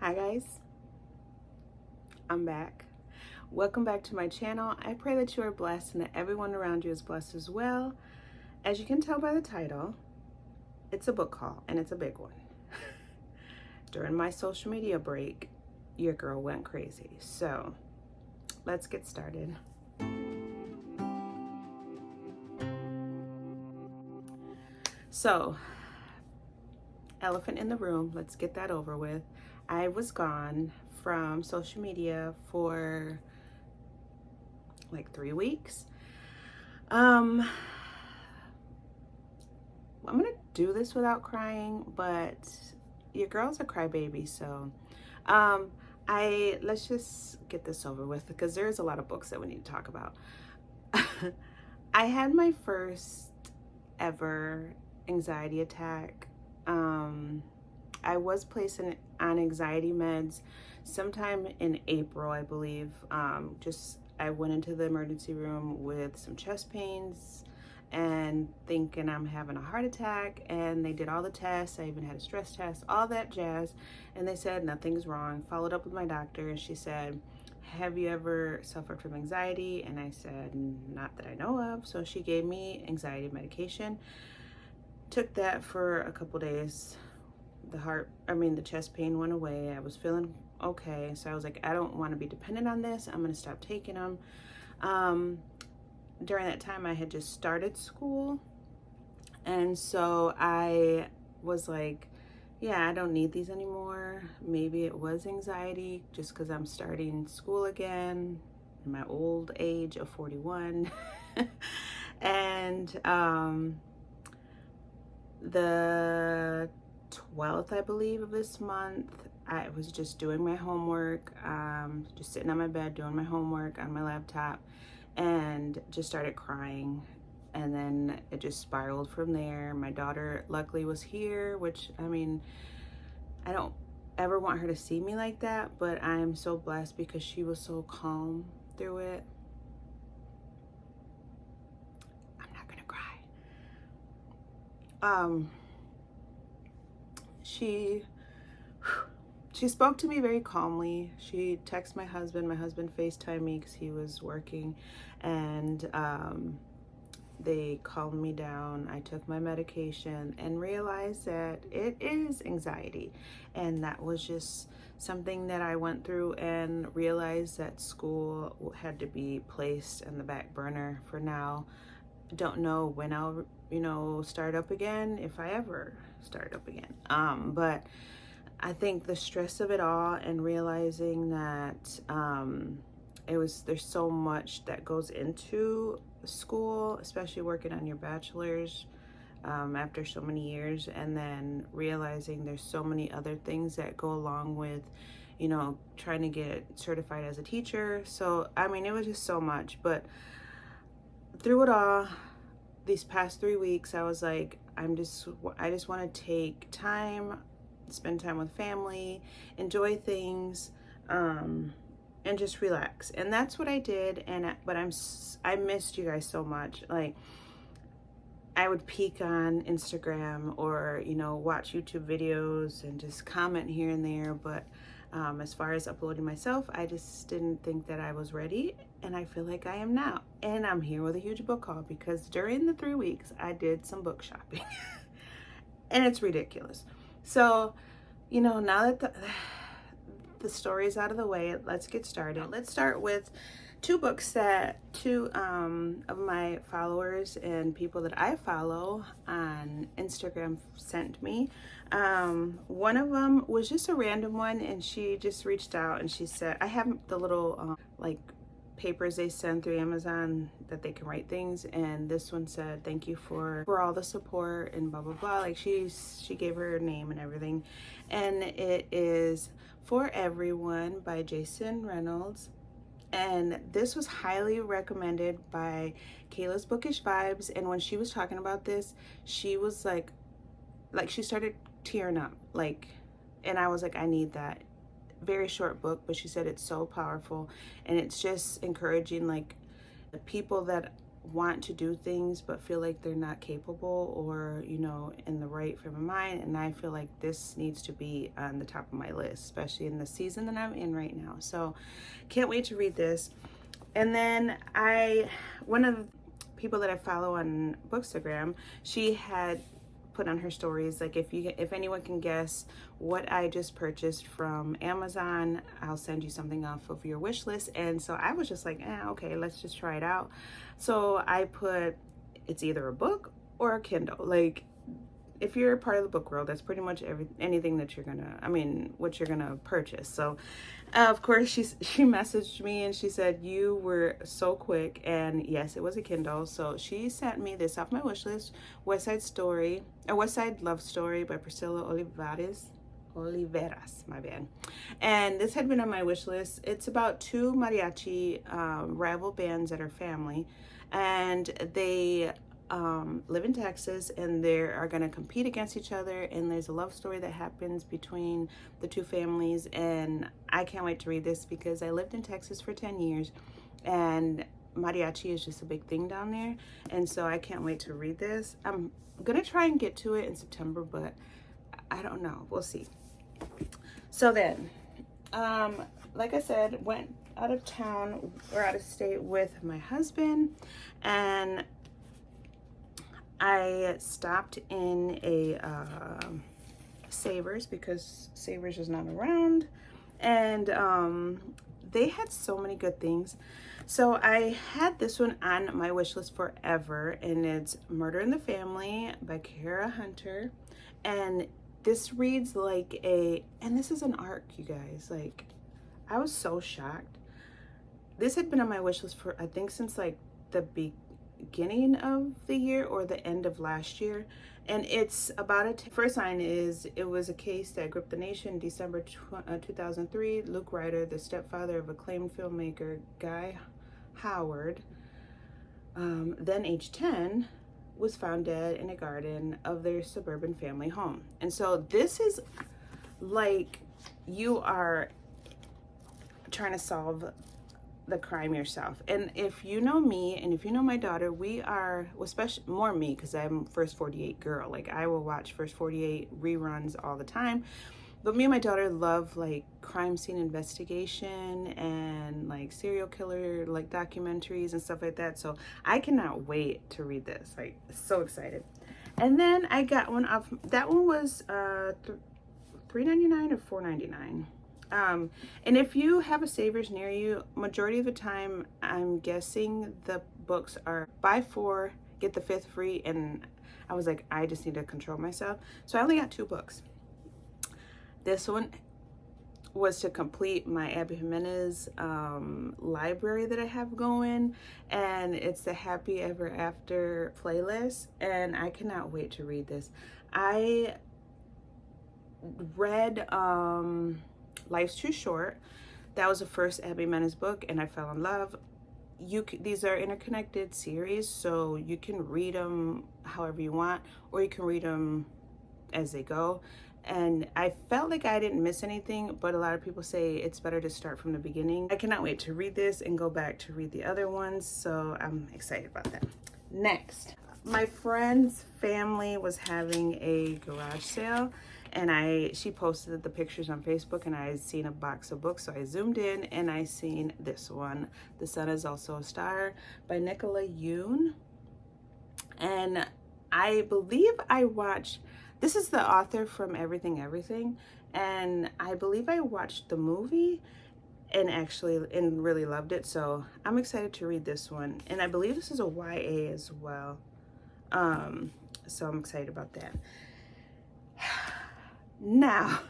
Hi guys, I'm back. Welcome back to my channel. I pray that you are blessed and that everyone around you is blessed as well. As you can tell by the title, it's a book haul and it's a big one. During my social media break, your girl went crazy. So let's get started. So, elephant in the room, let's get that over with. I was gone from social media for like 3 weeks. I'm gonna do this without crying, but your girl's a crybaby, so let's just get this over with because there's a lot of books that we need to talk about. I had my first ever anxiety attack. I was placed on anxiety meds sometime in April, I believe. I went into the emergency room with some chest pains and thinking I'm having a heart attack, and they did all the tests. I even had a stress test, all that jazz, and they said nothing's wrong. Followed up with my doctor and she said, have you ever suffered from anxiety? And I said, not that I know of. So she gave me anxiety medication. Took that for a couple days. The chest pain went away. I was feeling okay. So I was like, I don't want to be dependent on this. I'm going to stop taking them. During that time, I had just started school. And so I was like, yeah, I don't need these anymore. Maybe it was anxiety just because I'm starting school again in my old age of 41. And the 12th, I believe, of this month, I was just doing my homework, just sitting on my bed doing my homework on my laptop, and just started crying. And then it just spiraled from there. My daughter luckily was here, which, I mean, I don't ever want her to see me like that, but I am so blessed because she was so calm through it. I'm not gonna cry. She spoke to me very calmly. She texted my husband FaceTimed me because he was working, and they calmed me down. I took my medication and realized that it is anxiety, and that was just something that I went through, and realized that school had to be placed in the back burner for now. Don't know when I'll start up again, if I ever start up again, but I think the stress of it all and realizing that there's so much that goes into school, especially working on your bachelor's after so many years, and then realizing there's so many other things that go along with trying to get certified as a teacher. So I mean, it was just so much. But through it all, these past 3 weeks, I was like, I just want to take time, spend time with family, enjoy things, and just relax. And that's what I did. But I missed you guys so much. Like, I would peek on Instagram or watch YouTube videos and just comment here and there, but as far as uploading myself, I just didn't think that I was ready, and I feel like I am now. And I'm here with a huge book haul because during the 3 weeks I did some book shopping and it's ridiculous. So now that the story's out of the way, let's get started. Let's start with two books that two of my followers and people that I follow on Instagram sent me. One of them was just a random one, and she just reached out and she said, I have the little like papers they send through Amazon that they can write things, and this one said, thank you for all the support and blah blah blah. Like, she gave her name and everything, and it is For Everyone by Jason Reynolds. And this was highly recommended by Kayla's Bookish Vibes, and when she was talking about this, she was like she started tearing up, and I was like, I need that. Very short book, but she said it's so powerful, and it's just encouraging, like, the people that want to do things but feel like they're not capable or, you know, in the right frame of mind. And I feel like this needs to be on the top of my list, especially in the season that I'm in right now. So can't wait to read this. And then one of the people that I follow on Bookstagram, she had put on her stories, like, if anyone can guess what I just purchased from Amazon, I'll send you something off of your wish list. And so I was just like, okay, let's just try it out. So I put, it's either a book or a Kindle. Like, if you're a part of the book world, that's pretty much anything that what you're gonna purchase. So of course she messaged me and she said, you were so quick. And yes, it was a Kindle. So she sent me this off my wish list, Westside Love Story by Priscilla Oliveras, my bad. And this had been on my wish list. It's about two mariachi rival bands that are family, and they live in Texas, and they are going to compete against each other, and there's a love story that happens between the two families. And I can't wait to read this because I lived in Texas for 10 years and mariachi is just a big thing down there, and so I can't wait to read this. I'm gonna try and get to it in September, but I don't know, we'll see. So then like I said, went out of town or out of state with my husband, and I stopped in a Savers because Savers is not around, and they had so many good things. So I had this one on my wish list forever, and it's Murder in the Family by Kara Hunter. And this reads like and this is an arc, you guys. Like, I was so shocked. This had been on my wish list for, I think, since like the beginning of the year or the end of last year. And it's about first line is, it was a case that gripped the nation December 2003. Luke Ryder, the stepfather of acclaimed filmmaker Guy Howard, then age 10, was found dead in a garden of their suburban family home. And so this is like, you are trying to solve the crime yourself. And if you know me and if you know my daughter, we are, especially more me because I'm First 48 girl. Like, I will watch First 48 reruns all the time. But me and my daughter love like crime scene investigation and like serial killer like documentaries and stuff like that. So I cannot wait to read this. Like, so excited. And then I got one off, that one was $3.99 or $4.99. And if you have a Savers near you, majority of the time, I'm guessing the books are buy 4, get the 5th free. And I was like, I just need to control myself. So I only got 2 books. This one was to complete my Abby Jimenez library that I have going, and it's the Happy Ever After playlist, and I cannot wait to read this. I read Life's Too Short. That was the first Abby Jimenez book, and I fell in love. These are interconnected series, so you can read them however you want, or you can read them as they go. And I felt like I didn't miss anything, but a lot of people say it's better to start from the beginning. I cannot wait to read this and go back to read the other ones, so I'm excited about that. Next, my friend's family was having a garage sale, and she posted the pictures on Facebook, and I had seen a box of books, so I zoomed in and I seen this one, The Sun Is Also a Star by Nicola Yoon. And I believe I watched, this is the author from Everything Everything, and I believe I watched the movie and really loved it, so I'm excited to read this one. And I believe this is a YA as well, so I'm excited about that. Now,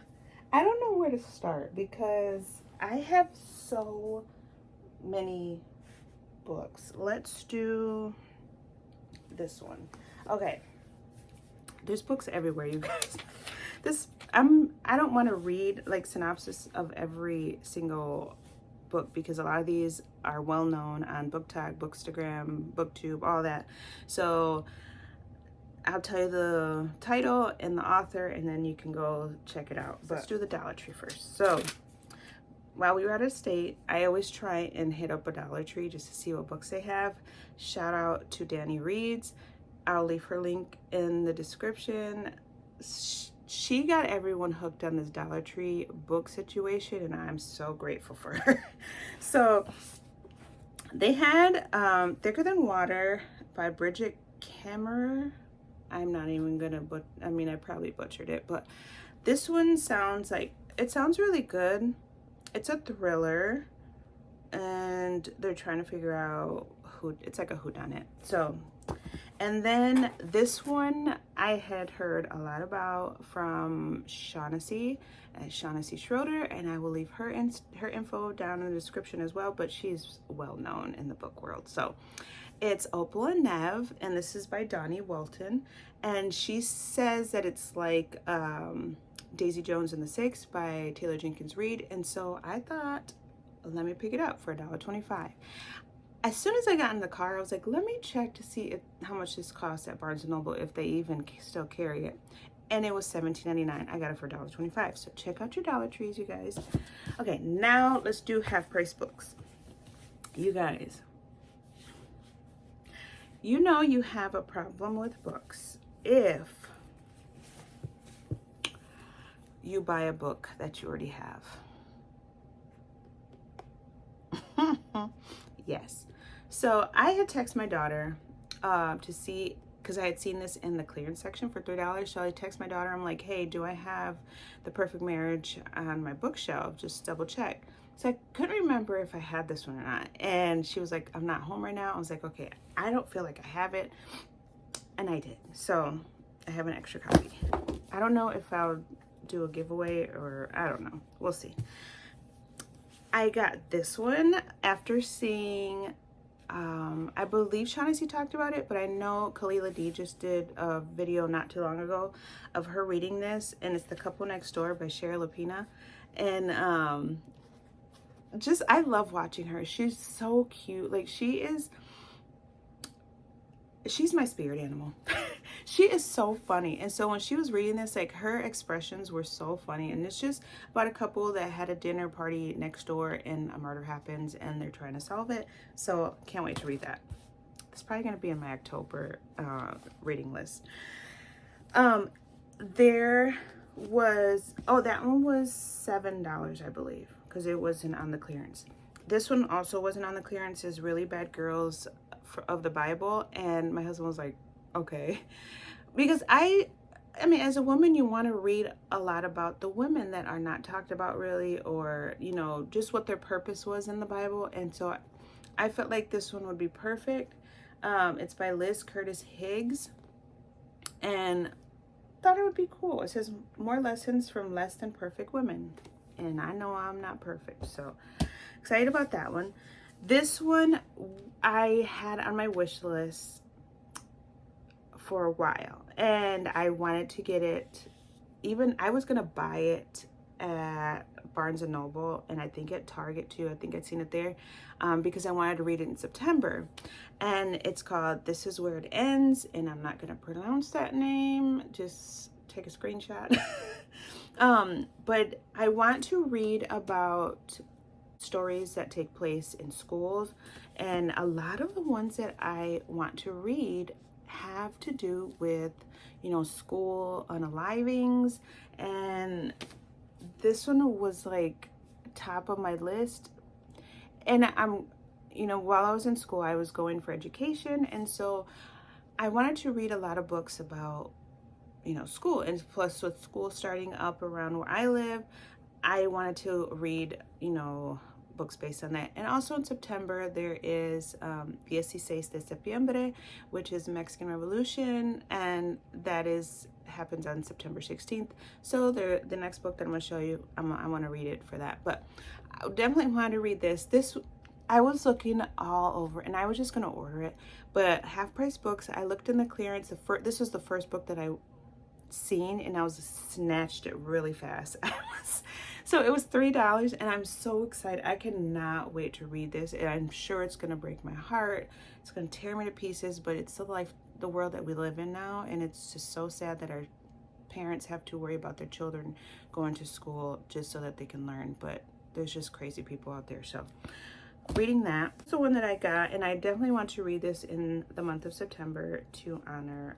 I don't know where to start because I have so many books. Let's do this one. Okay. There's books everywhere, you guys. I don't want to read like synopsis of every single book because a lot of these are well known on BookTok, Bookstagram, Booktube, all that. So I'll tell you the title and the author, and then you can go check it out. But let's do the Dollar Tree first. So while we were out of state, I always try and hit up a Dollar Tree just to see what books they have. Shout out to Danny Reads. I'll leave her link in the description. She got everyone hooked on this Dollar Tree book situation, and I'm so grateful for her. So they had Thicker Than Water by Bridget Kammerer. I'm not even gonna, I mean, I probably butchered it, but this one sounds like, it sounds really good. It's a thriller, and they're trying to figure out who, it's like a whodunit. So, and then this one I had heard a lot about from Shaughnessy Schroeder, and I will leave her info down in the description as well, but she's well known in the book world. So it's Opal and Nev, and this is by Donnie Walton, and she says that it's like Daisy Jones and the Six by Taylor Jenkins Reid, and so I thought, let me pick it up for $1.25. As soon as I got in the car, I was like, let me check to see how much this costs at Barnes & Noble, if they even still carry it. And it was $17.99. I got it for $1.25. So check out your Dollar Trees, you guys. Okay, now let's do half-price books. You guys, you know you have a problem with books if you buy a book that you already have. Yes. So I had texted my daughter to see, because I had seen this in the clearance section for $3. So I text my daughter, I'm like, hey, do I have The Perfect Marriage on my bookshelf? Just double check. So I couldn't remember if I had this one or not. And she was like, I'm not home right now. I was like, okay, I don't feel like I have it. And I did. So I have an extra copy. I don't know if I'll do a giveaway, or I don't know. We'll see. I got this one after seeing, I believe Shaughnessy talked about it, but I know Kalila D just did a video not too long ago of her reading this, and it's The Couple Next Door by Sherry Lapina. And just, I love watching her. She's so cute. Like, she's my spirit animal. She is so funny. And so when she was reading this, like, her expressions were so funny. And it's just about a couple that had a dinner party next door and a murder happens and they're trying to solve it. So can't wait to read that. It's probably going to be in my October reading list. There was, oh, that one was $7, I believe, because it wasn't on the clearance. This one also wasn't on the clearance. Is Really Bad Girls of the Bible. And my husband was like, okay, because I mean, as a woman, you want to read a lot about the women that are not talked about really, or, you know, just what their purpose was in the Bible. And so I felt like this one would be perfect. It's by Liz Curtis Higgs, and thought it would be cool. It says more lessons from less than perfect women, and I know I'm not perfect, so excited about that one. This one I had on my wish list for a while, and I wanted to get it. Even I was gonna buy it at Barnes & Noble, and I think at Target too. I think I'd seen it there, because I wanted to read it in September. And it's called This Is Where It Ends, and I'm not gonna pronounce that name, just take a screenshot. But I want to read about stories that take place in schools, and a lot of the ones that I want to read have to do with, you know, school unalivings, and this one was like top of my list. And I'm, you know, while I was in school, I was going for education, and so I wanted to read a lot of books about, you know, school. And plus, with school starting up around where I live, I wanted to read, you know, books based on that. And also in September, there is 16 de Septiembre, which is Mexican Revolution, and that happens on September 16th. So the next book that I'm going to show you, I want to read it for that. But I definitely wanted to read this. I was looking all over, and I was just going to order it. But Half Price Books, I looked in the clearance. This was the first book that I seen, and I was snatched it really fast. So it was $3, and I'm so excited. I cannot wait to read this, and I'm sure it's going to break my heart. It's going to tear me to pieces, but it's the world that we live in now, and it's just so sad that our parents have to worry about their children going to school just so that they can learn. But there's just crazy people out there. So reading that. It's the one that I got, and I definitely want to read this in the month of September to honor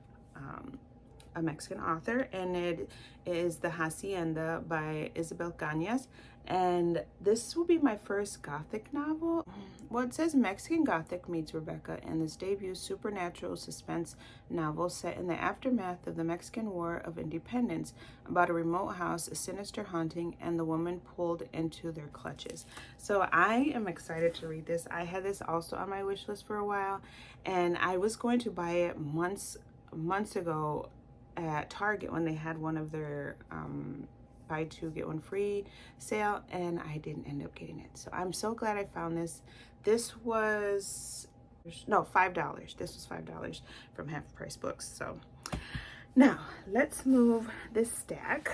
a Mexican author, and it is The Hacienda by Isabel Cañas. And this will be my first Gothic novel. Well, it says Mexican Gothic meets Rebecca in this debut supernatural suspense novel set in the aftermath of the Mexican War of Independence about a remote house, a sinister haunting, and the woman pulled into their clutches. So I am excited to read this. I had this also on my wish list for a while, and I was going to buy it months ago at Target when they had one of their buy two get one free sale, and I didn't end up getting it. So I'm so glad I found this. This was $5. This was $5 from Half Price Books. So now let's move this stack.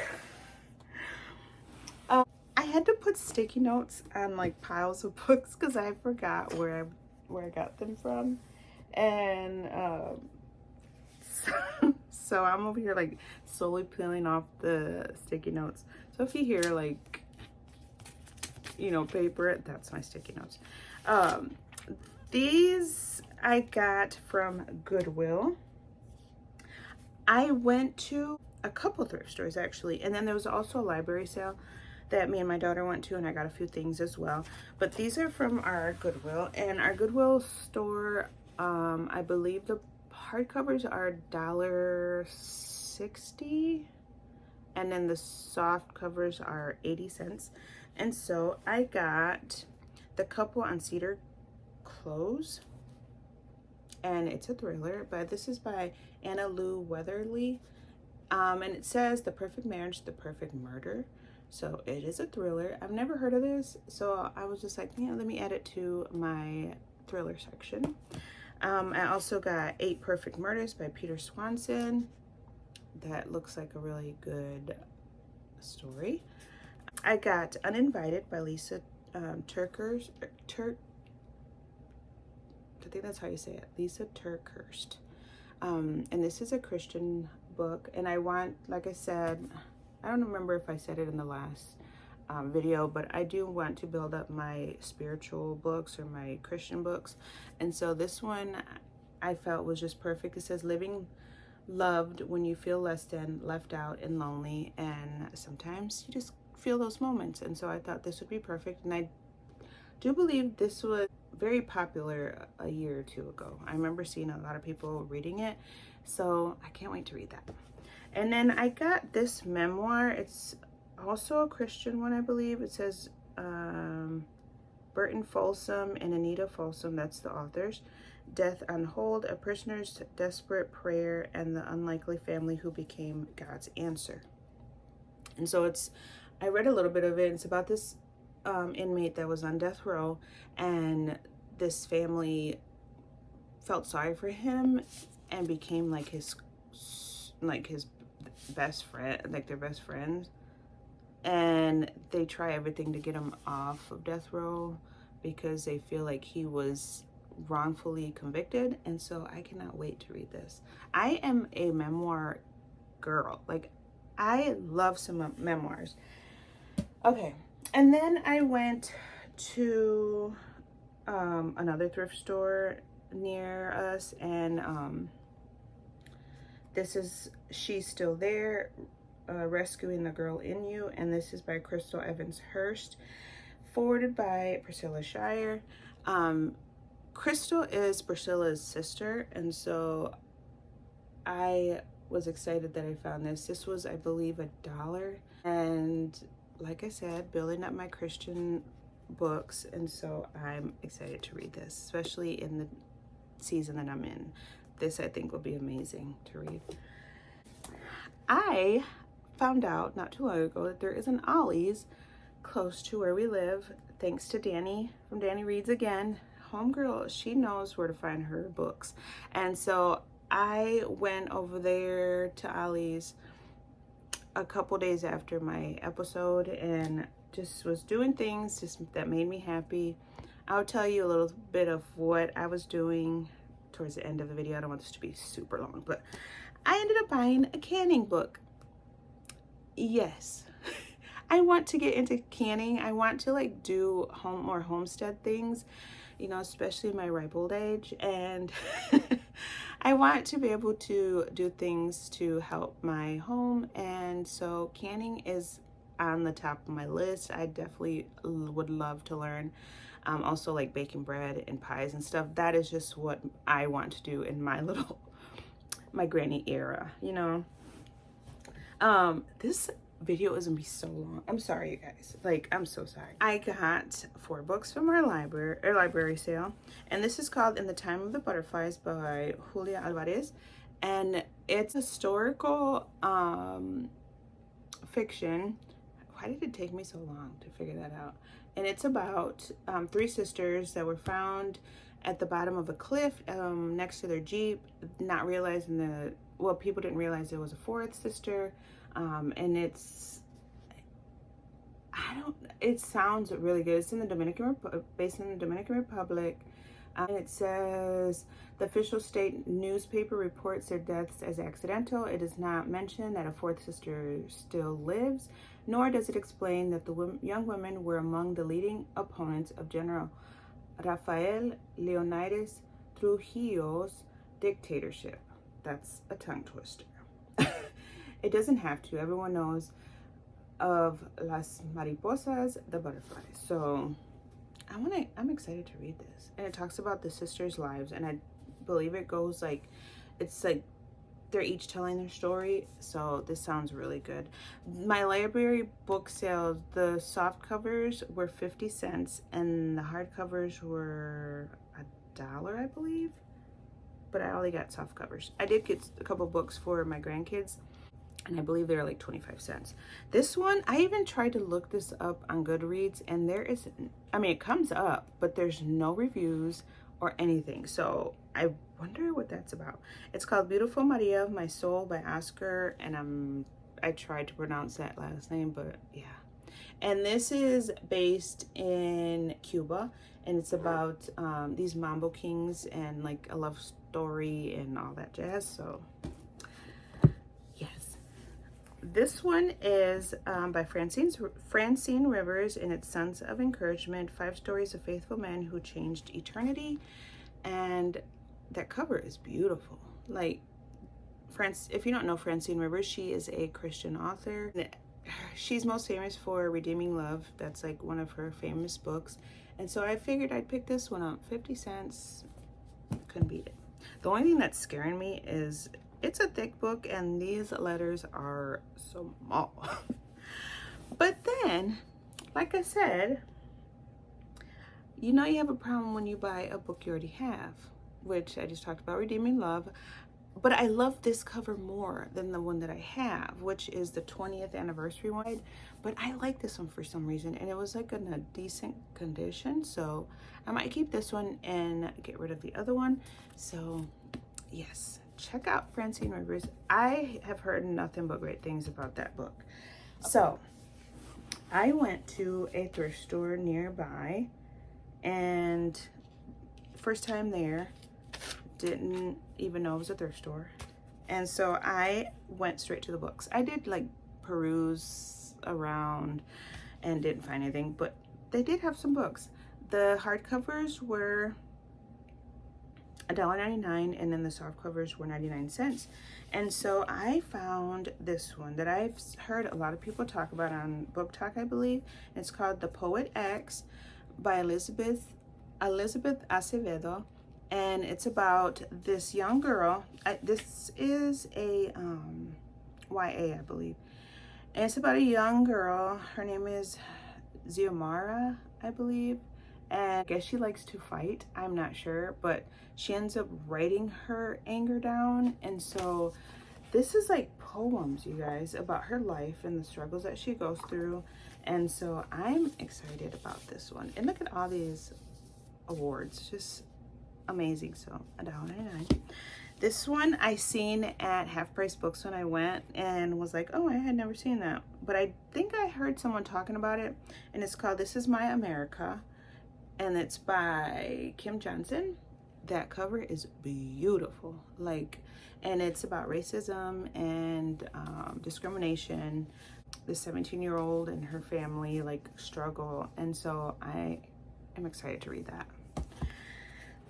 I had to put sticky notes on like piles of books because I forgot where I got them from, and so I'm over here like slowly peeling off the sticky notes. So if you hear like, you know, paper, that's my sticky notes. These I got from Goodwill. I went to a couple thrift stores actually, and then there was also a library sale that me and my daughter went to, and I got a few things as well. But these are from our Goodwill, and our Goodwill store, I believe the hardcovers are $1.60, and then the soft covers are 80 cents. And so I got The Couple on Cedar Close, and it's a thriller, but this is by Anna Lou Weatherly, and it says The Perfect Marriage, The Perfect Murder. So it is a thriller. I've never heard of this, so I was just like, yeah, let me add it to my thriller section. I also got 8 Perfect Murders by Peter Swanson. That looks like a really good story. I got Uninvited by Lisa Turkhurst. I think that's how you say it, Lisa Turkhurst. And this is a Christian book, and I want, like I said, I don't remember if I said it in the last video, but I do want to build up my spiritual books or my Christian books, and so this one I felt was just perfect. It says living loved when you feel less than, left out, and lonely, and sometimes you just feel those moments, and so I thought this would be perfect. And I do believe this was very popular a year or two ago. I remember seeing a lot of people reading it, so I can't wait to read that. And then I got this memoir. It's also a Christian one, I believe. It says Burton Folsom and Anita Folsom, that's the authors. Death on Hold, A Prisoner's Desperate Prayer, and the Unlikely Family Who Became God's Answer. And so I read a little bit of it. It's about this inmate that was on death row, and this family felt sorry for him and became like his best friend, like their best friends, and they try everything to get him off of death row because they feel like he was wrongfully convicted. And so I cannot wait to read this. I am a memoir girl. Like, I love some memoirs. Okay, and then I went to another thrift store near us, and this is She's Still There, Rescuing the Girl in You, and this is by Crystal Evans Hurst, forwarded by Priscilla Shire. Crystal is Priscilla's sister, and so I was excited that I found this. This was, I believe, $1, and like I said, building up my Christian books, and so I'm excited to read this, especially in the season that I'm in. This, I think, will be amazing to read. I found out not too long ago that there is an Ollie's close to where we live, thanks to Danny from Danny Reads Again. Homegirl, she knows where to find her books. And so I went over there to Ollie's a couple days after my episode and just was doing things that made me happy. I'll tell you a little bit of what I was doing towards the end of the video. I don't want this to be super long, but I ended up buying a canning book. Yes, I want to get into canning. I want to like do more homestead things, you know, especially in my ripe old age. And I want to be able to do things to help my home. And so canning is on the top of my list. I definitely would love to learn. Also like baking bread and pies and stuff. That is just what I want to do in my little, my granny era, you know. This video is gonna be so long. I'm sorry, you guys. Like, I'm so sorry. I got 4 books from our library sale, and this is called In the Time of the Butterflies by Julia Alvarez, and it's historical fiction. Why did it take me so long to figure that out? And it's about 3 sisters that were found at the bottom of a cliff next to their Jeep, not realizing people didn't realize there was a 4th sister. And it sounds really good. It's in the based in the Dominican Republic. And it says the official state newspaper reports their deaths as accidental. It does not mention that a 4th sister still lives, nor does it explain that the young women were among the leading opponents of General Rafael Leonidas Trujillo's dictatorship. That's a tongue twister. It doesn't have to. Everyone knows of Las Mariposas, the butterflies. So I'm excited to read this. And it talks about the sisters' lives, and I believe it goes like, it's like they're each telling their story. So this sounds really good. My library book sale, the soft covers were 50 cents and the hard covers were $1, I believe. But I only got soft covers. I did get a couple books for my grandkids, and I believe they're like 25 cents. This one, I even tried to look this up on Goodreads, and there is, I mean, it comes up, but there's no reviews or anything. So I wonder what that's about. It's called Beautiful Maria of My Soul by Oscar, and I tried to pronounce that last name, but yeah. And this is based in Cuba, and it's about these Mambo Kings and like a love story and all that jazz. So yes, this one is by Francine Rivers, and it's Sons of Encouragement, 5 stories of faithful men who changed eternity. And that cover is beautiful. Like, if you don't know Francine Rivers, she is a Christian author. She's most famous for Redeeming Love. That's like one of her famous books. And so I figured I'd pick this one up. 50 cents, couldn't beat it. The only thing that's scaring me is it's a thick book and these letters are so small. But then, like I said, you know you have a problem when you buy a book you already have, which I just talked about, Redeeming Love. But I love this cover more than the one that I have, which is the 20th anniversary one. But I like this one for some reason, and it was like in a decent condition. So I might keep this one and get rid of the other one. So yes, check out Francine Rivers. I have heard nothing but great things about that book. So I went to a thrift store nearby, and first time there, didn't even know it was a thrift store, and so I went straight to the books. I did like peruse around and didn't find anything, but they did have some books. The hardcovers were $1.99, and then the soft covers were 99 cents. And so I found this one that I've heard a lot of people talk about on Book Talk, I believe. It's called The Poet X by Elizabeth Acevedo. And it's about this young girl. This is a YA, I believe. And it's about a young girl. Her name is Xiomara, I believe. And I guess she likes to fight. I'm not sure. But she ends up writing her anger down. And so this is like poems, you guys, about her life and the struggles that she goes through. And so I'm excited about this one. And look at all these awards. Just amazing. So $1.99. This one I seen at Half Price Books when I went, and was like, oh, I had never seen that, but I think I heard someone talking about it, and it's called This Is My America, and it's by Kim Johnson. That cover is beautiful, like, and it's about racism and discrimination this 17-year-old and her family like struggle, and so I am excited to read that.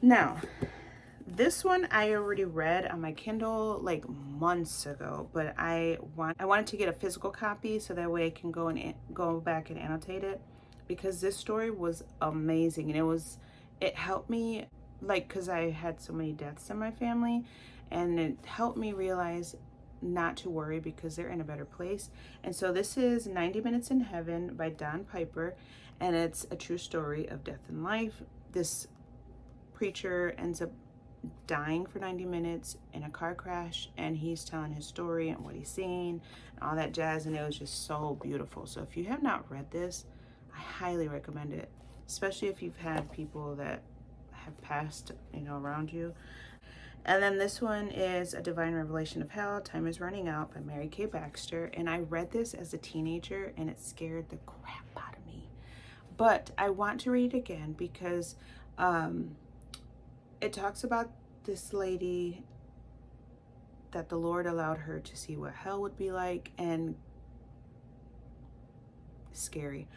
Now, this one I already read on my Kindle like months ago, but I wanted to get a physical copy so that way I can go back and annotate it, because this story was amazing, and it helped me, like, because I had so many deaths in my family, and it helped me realize not to worry because they're in a better place. And so this is 90 Minutes in Heaven by Don Piper, and it's a true story of death and life. This preacher ends up dying for 90 minutes in a car crash, and he's telling his story and what he's seen and all that jazz, and it was just so beautiful. So if you have not read this, I highly recommend it, especially if you've had people that have passed, you know, around you. And then this one is A Divine Revelation of Hell, Time is Running Out by Mary Kay Baxter. And I read this as a teenager and it scared the crap out of me. But I want to read it again because it talks about this lady that the Lord allowed her to see what hell would be like, and scary.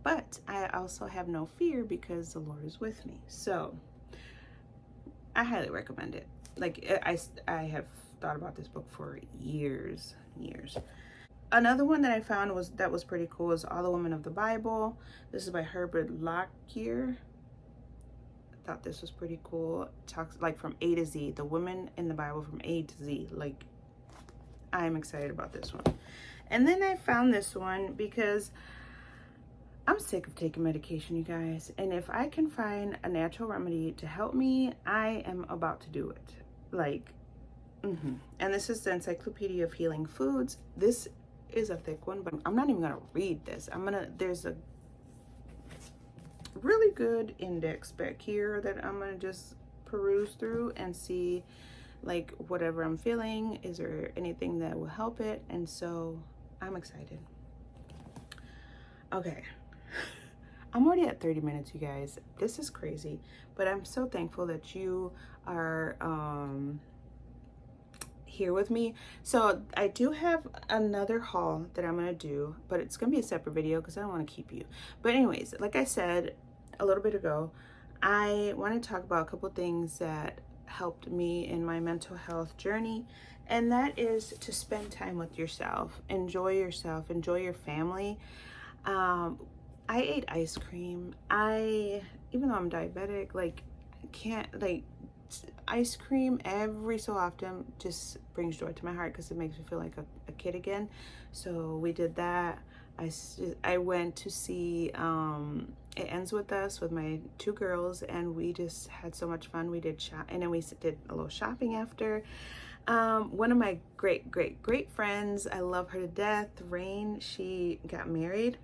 But I also have no fear because the Lord is with me. So I highly recommend it. Like, I have thought about this book for years and years. Another one that I found that was pretty cool is All the Women of the Bible. This is by Herbert Lockyer. I thought this was pretty cool. It talks like from A to Z, the women in the Bible from A to Z. Like, I'm excited about this one. And then I found this one because I'm sick of taking medication, you guys. And if I can find a natural remedy to help me, I am about to do it. Like, And this is the Encyclopedia of Healing Foods. This is a thick one, but I'm not even gonna read this. There's a really good index back here that I'm gonna just peruse through and see, like, whatever I'm feeling, is there anything that will help it? And so I'm excited. Okay. I'm already at 30 minutes, you guys. This is crazy, but I'm so thankful that you are here with me. So I do have another haul that I'm gonna do, but it's gonna be a separate video because I don't want to keep you. But anyways, like I said a little bit ago, I want to talk about a couple things that helped me in my mental health journey, and that is to spend time with yourself, enjoy your family. I ate ice cream. Even though I'm diabetic, like, I can't, like, ice cream every so often just brings joy to my heart because it makes me feel like a kid again. So we did that. I went to see It Ends With Us with my two girls, and we just had so much fun. We did and then we did a little shopping after. One of my great friends, I love her to death, Rain, she got married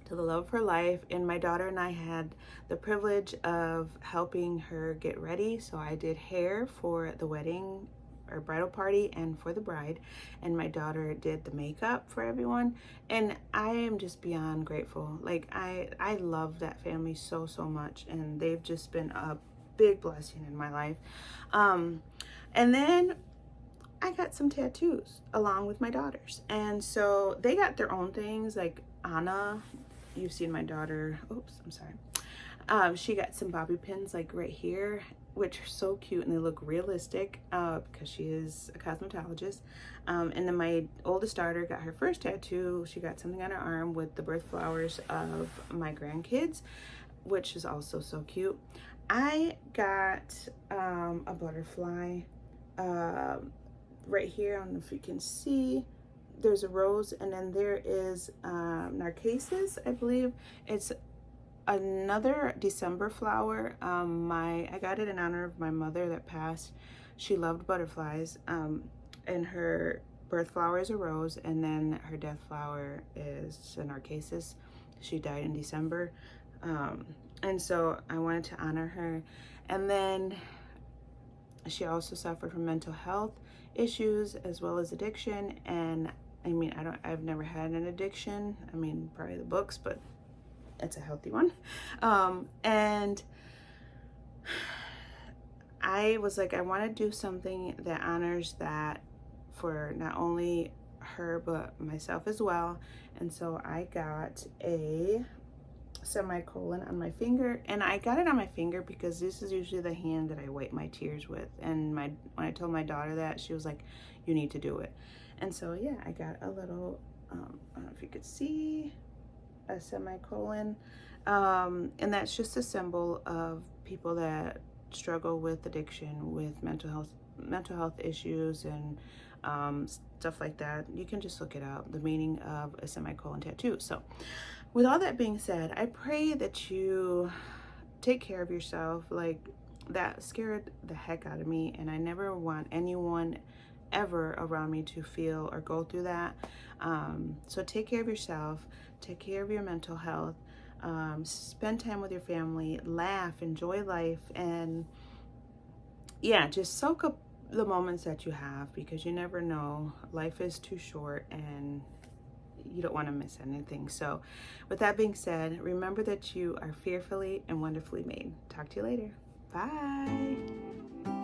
to the love of her life, and my daughter and I had the privilege of helping her get ready. So I did hair for the wedding or bridal party and for the bride, and my daughter did the makeup for everyone, and I am just beyond grateful. Like, I love that family so much, and they've just been a big blessing in my life. And then I got some tattoos along with my daughters, and so they got their own things. Like Anna, you've seen my daughter, oops, I'm sorry. She got some bobby pins like right here, which are so cute, and they look realistic because she is a cosmetologist. And then my oldest daughter got her first tattoo. She got something on her arm with the birth flowers of my grandkids, which is also so cute. I got a butterfly right here. I don't know if you can see. There's a rose, and then there is narcissus, I believe. It's another December flower. I got it in honor of my mother that passed. She loved butterflies, and her birth flower is a rose, and then her death flower is a narcissus. She died in December, and so I wanted to honor her. And then she also suffered from mental health issues as well as addiction. And I mean, I've never had an addiction. I mean, probably the books, but it's a healthy one. And I was like, I want to do something that honors that for not only her but myself as well. And so I got a semicolon on my finger, and I got it on my finger because this is usually the hand that I wipe my tears with. And when I told my daughter that, she was like, you need to do it. And so yeah, I got a little I don't know if you could see a semicolon, and that's just a symbol of people that struggle with addiction, with mental health issues, and stuff like that. You can just look it up, the meaning of a semicolon tattoo. So with all that being said, I pray that you take care of yourself. Like, that scared the heck out of me, and I never want anyone ever around me to feel or go through that. So take care of yourself, take care of your mental health, spend time with your family, laugh, enjoy life, and yeah, just soak up the moments that you have, because you never know. Life is too short and you don't want to miss anything. So with that being said, remember that you are fearfully and wonderfully made. Talk to you later. Bye.